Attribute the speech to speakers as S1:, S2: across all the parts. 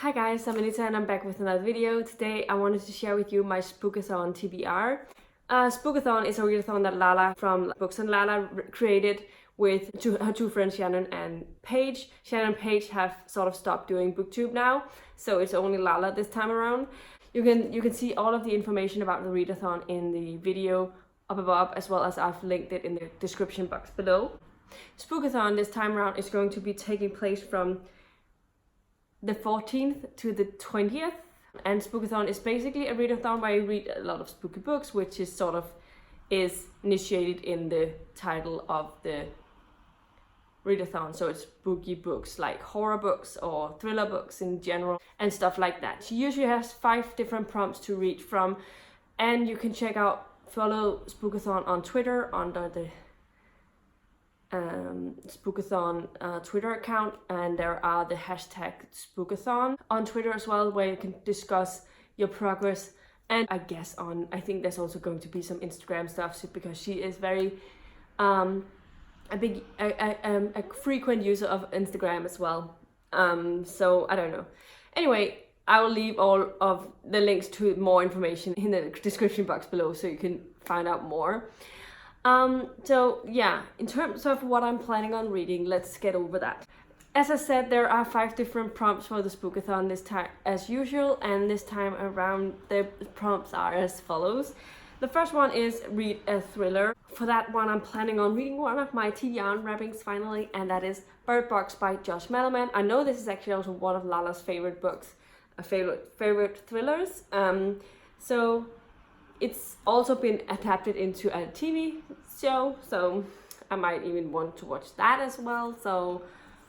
S1: Hi guys, I'm Anita and I'm back with another video. Today I wanted to share with you my Spookathon TBR. Spookathon is a readathon that Lala from Books and Lala created with her two friends Shannon and Paige. Shannon and Paige have sort of stopped doing booktube now, so it's only Lala this time around. You can see all of the information about the readathon in the video up above, as well as I've linked it in the description box below. Spookathon this time around is going to be taking place from the 14th to the 20th, and Spookathon is basically a readathon where you read a lot of spooky books, which is sort of initiated in the title of the readathon. So it's spooky books like horror books or thriller books in general and stuff like that. She usually has 5 different prompts to read from, and you can follow Spookathon on Twitter under the Spookathon Twitter account, and there are the hashtag Spookathon on Twitter as well, where you can discuss your progress. And I think there's also going to be some Instagram stuff, because she is very a frequent user of Instagram as well. So I don't know. Anyway, I will leave all of the links to more information in the description box below, so you can find out more. So yeah, in terms of what I'm planning on reading, let's get over that. As I said, there are 5 different prompts for the Spookathon this time as usual, and this time around the prompts are as follows. The first one is read a thriller. For that one, I'm planning on reading one of my TBR wrappings finally, and that is Bird Box by Josh Malerman. I know this is actually also one of Lala's favorite books, favorite thrillers. So it's also been adapted into a TV show, so I might even want to watch that as well. So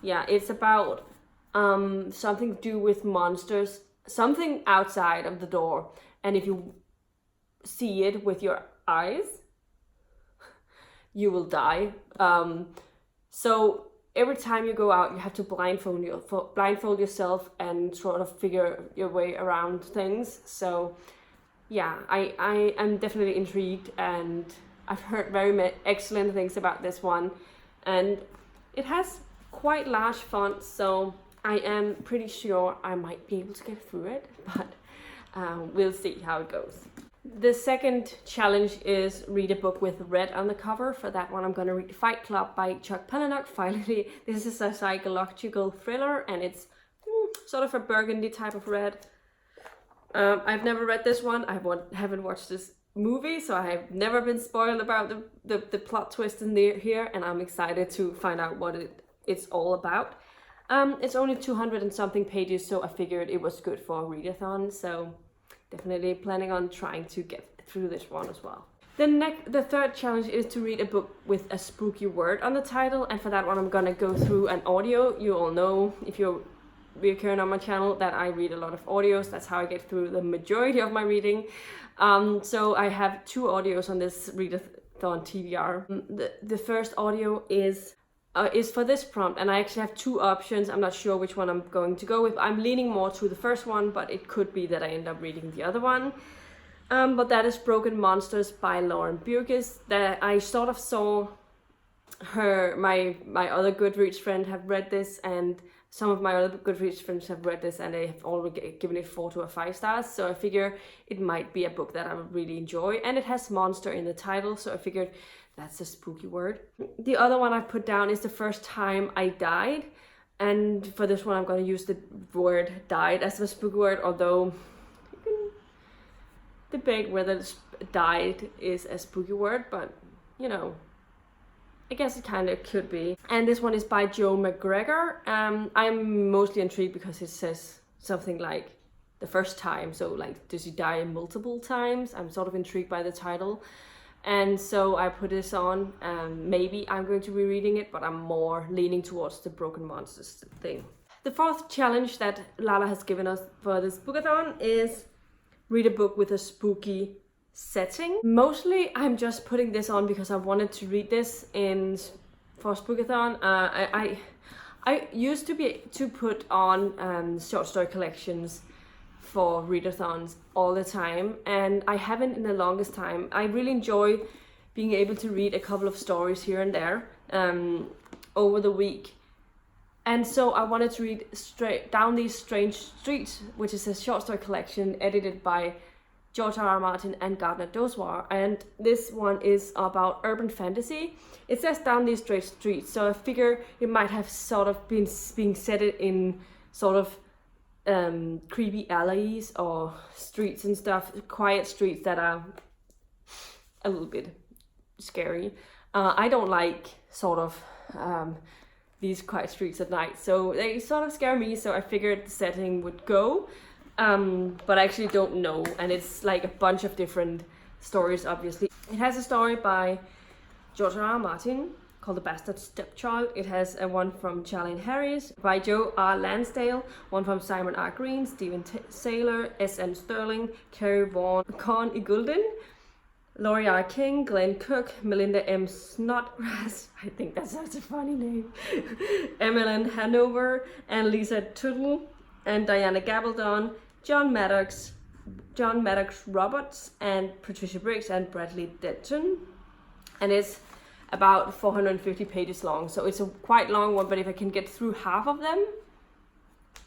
S1: yeah, it's about something to do with monsters, something outside of the door, and if you see it with your eyes, you will die. So every time you go out, you have to blindfold yourself and sort of figure your way around things. So yeah, I am definitely intrigued, and I've heard very excellent things about this one, and it has quite large fonts, so I am pretty sure I might be able to get through it, but we'll see how it goes. The second challenge is read a book with red on the cover. For that one, I'm going to read Fight Club by Chuck Palahniuk. Finally, this is a psychological thriller, and it's sort of a burgundy type of red. I've never read this one. I haven't watched this movie, so I have never been spoiled about the plot twist in here, and I'm excited to find out what it's all about. It's only 200 and something pages, so I figured it was good for a readathon, so definitely planning on trying to get through this one as well. The third challenge is to read a book with a spooky word on the title, and for that one I'm gonna go through an audio. You all know, if you're recurring on my channel, that I read a lot of audios. That's how I get through the majority of my reading. So I have 2 audios on this readathon TBR. The first audio is for this prompt, and I actually have 2 options. I'm not sure which one I'm going to go with. I'm leaning more to the first one, but it could be that I end up reading the other one. But that is Broken Monsters by Lauren Burgess. That I sort of saw my other Goodreads friend have read this, and some of my other Goodreads friends have read this, and they have already given it 4 to 5 stars. So I figure it might be a book that I would really enjoy, and it has monster in the title, so I figured that's a spooky word. The other one I've put down is The First Time I Died, and for this one I'm going to use the word died as a spooky word, although you can debate whether died is a spooky word, but you know, I guess it kind of could be. And this one is by Joe McGregor. I'm mostly intrigued because it says something like the first time, so like, does he die multiple times? I'm sort of intrigued by the title, and so I put this on. Maybe I'm going to be reading it, but I'm more leaning towards the Broken Monsters thing. The fourth challenge that Lala has given us for this Spookathon is read a book with a spooky setting. Mostly I'm just putting this on because I wanted to read this for Spookathon. I used to put on short story collections for readathons all the time, and I haven't in the longest time. I really enjoy being able to read a couple of stories here and there over the week, And so I wanted to read Straight Down These Strange Streets, which is a short story collection edited by George R. R. Martin and Gardner Dozois. And this one is about urban fantasy. It says Down These Strange Streets, so I figure it might have sort of been being set in sort of creepy alleys or streets and stuff, quiet streets that are a little bit scary. I don't like sort of these quiet streets at night, so they sort of scare me, so I figured the setting would go, but I actually don't know, and it's like a bunch of different stories, obviously. It has a story by George R. R. Martin called The Bastard Stepchild. It has a one from Charlene Harris by Joe R. Lansdale, one from Simon R. Green, Stephen Saylor, S.N. Sterling, Carrie Vaughan, Con Igulden, Laurie R. King, Glenn Cook, Melinda M. Snodgrass, I think that's such a funny name, Emmeline Hanover, and Lisa Tuttle, and Diana Gabaldon, John Maddox Roberts, and Patricia Briggs, and Bradley Denton. And it's about 450 pages long, so it's a quite long one, but if I can get through half of them,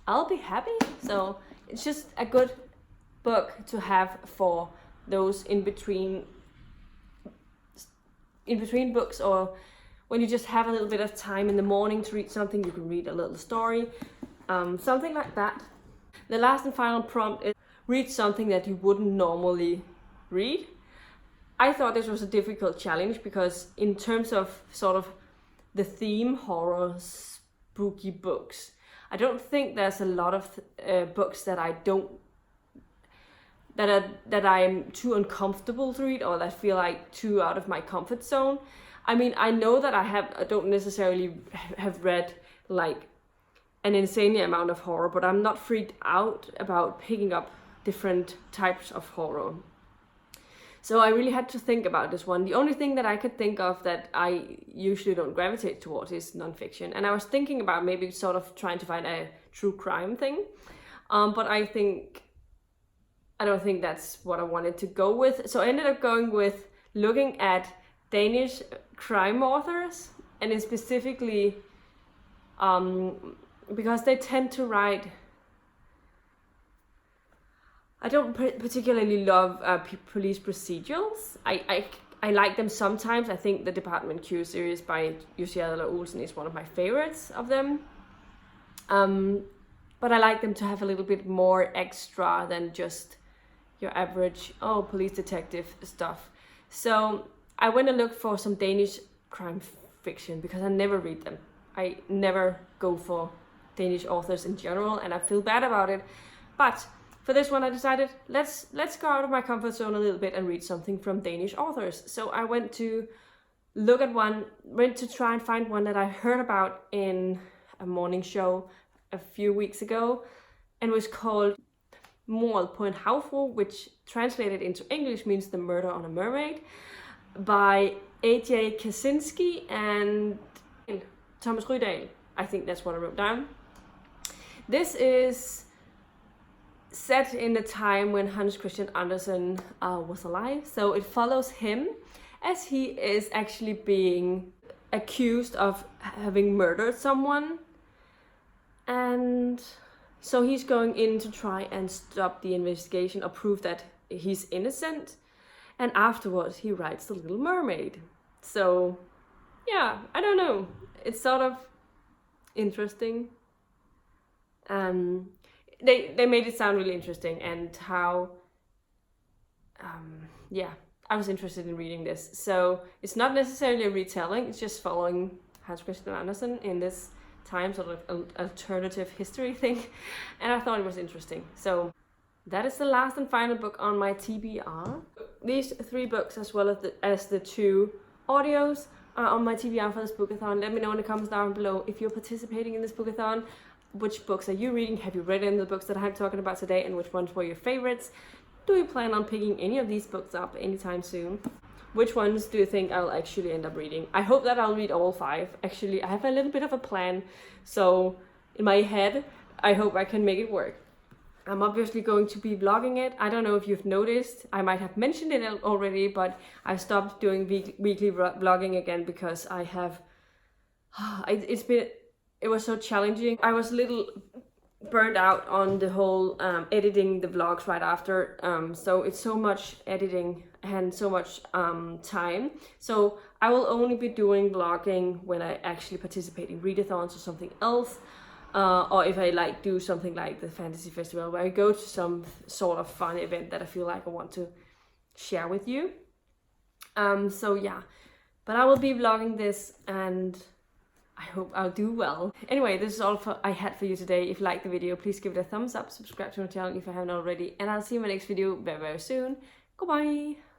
S1: I'll be happy. So it's just a good book to have for those in between books, or when you just have a little bit of time in the morning to read something, you can read a little story, something like that. The last and final prompt is read something that you wouldn't normally read. I thought this was a difficult challenge because in terms of sort of the theme, horror, spooky books, I don't think there's a lot of books that I'm too uncomfortable to read, or that feel like too out of my comfort zone. I mean, I know that I don't necessarily have read like an insane amount of horror, but I'm not freaked out about picking up different types of horror. So I really had to think about this one. The only thing that I could think of that I usually don't gravitate towards is nonfiction. And I was thinking about maybe sort of trying to find a true crime thing. But I don't think that's what I wanted to go with. So I ended up going with looking at Danish crime authors, and then specifically because they tend to write. I don't particularly love police procedurals. I like them sometimes. I think the Department Q series by Jussi Adler-Olsen is one of my favorites of them. But I like them to have a little bit more extra than just your average, police detective stuff. So I went and looked for some Danish crime fiction because I never read them. I never go for Danish authors in general, and I feel bad about it. But for this one, I decided let's go out of my comfort zone a little bit and read something from Danish authors. So I went to try and find one that I heard about in a morning show a few weeks ago, and was called Mordet på en havfrue, which translated into English means The Murder on a Mermaid, by A.J. Kaczynski and Thomas Rydahl. I think that's what I wrote down. This is set in the time when Hans Christian Andersen was alive, so it follows him as he is actually being accused of having murdered someone, and so he's going in to try and stop the investigation or prove that he's innocent, and afterwards he writes The Little Mermaid. So yeah, I don't know, it's sort of interesting. They made it sound really interesting, and how I was interested in reading this. So it's not necessarily a retelling, it's just following Hans Christian Andersen in this time, sort of an alternative history thing, and I thought it was interesting. So that is the last and final book on my TBR. These 3 books, as well as the 2 audios, are on my TBR for the Spookathon. Let me know in the comments down below if you're participating in this Spookathon. Which books are you reading? Have you read any of the books that I'm talking about today, and which ones were your favorites? Do you plan on picking any of these books up anytime soon? Which ones do you think I'll actually end up reading? I hope that I'll read all 5. Actually, I have a little bit of a plan, so in my head, I hope I can make it work. I'm obviously going to be vlogging it. I don't know if you've noticed, I might have mentioned it already, but I've stopped doing weekly vlogging again because I have, it's been it was so challenging. I was a little burned out on the whole editing the vlogs right after. So it's so much editing and so much time. So I will only be doing vlogging when I actually participate in readathons or something else. Or if I like do something like the fantasy festival, where I go to some sort of fun event that I feel like I want to share with you. So yeah, but I will be vlogging this, and I hope I'll do well. Anyway, this is all I had for you today. If you liked the video, please give it a thumbs up, subscribe to my channel if you haven't already, and I'll see you in my next video very, very soon. Goodbye!